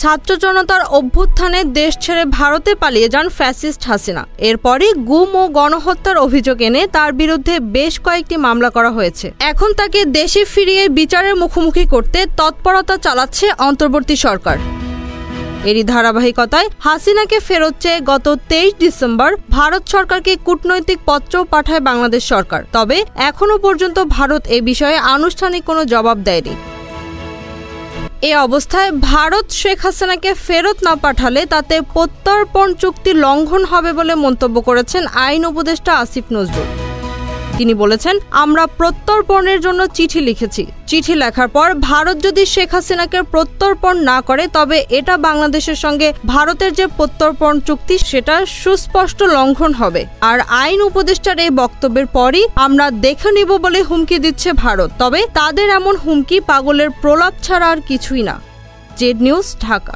ছাত্র জনতার অভ্যুত্থানে দেশ ছেড়ে ভারতে পালিয়ে যান ফ্যাসিস্ট হাসিনা। এরপরই গুম ও গণহত্যার অভিযোগ এনে তার বিরুদ্ধে বেশ কয়েকটি মামলা করা হয়েছে। এখন তাকে দেশে ফিরিয়ে বিচারের মুখোমুখি করতে তৎপরতা চালাচ্ছে অন্তর্বর্তী সরকার। এরই ধারাবাহিকতায় হাসিনাকে ফেরত চেয়ে গত 23 ডিসেম্বর ভারত সরকারকে কূটনৈতিক পত্র পাঠায় বাংলাদেশ সরকার। তবে এখনো পর্যন্ত ভারত এ বিষয়ে আনুষ্ঠানিক কোনো জবাব দেয়নি। এ অবস্থায় ভারত শেখ হাসিনাকে ফেরত না পাঠালে তাতে প্রত্যর্পণ চুক্তি লঙ্ঘন হবে বলে মন্তব্য করেছেন আইন উপদেষ্টা আসিফ নজরুল। তিনি বলেছেন, আমরা প্রত্যর্পণের জন্য চিঠি লিখেছি। চিঠি লেখার পর ভারত যদি শেখ হাসিনাকে প্রত্যর্পণ না করে তবে এটা বাংলাদেশের সঙ্গে ভারতের যে প্রত্যর্পণ চুক্তি সেটা সুস্পষ্ট লঙ্ঘন হবে। আর আইন উপদেষ্টার এই বক্তব্যের পরই আমরা দেখে নিব বলে হুমকি দিচ্ছে ভারত। তবে তাদের এমন হুমকি পাগলের প্রলাপ ছাড়া আর কিছুই না। Z news, Dhaka.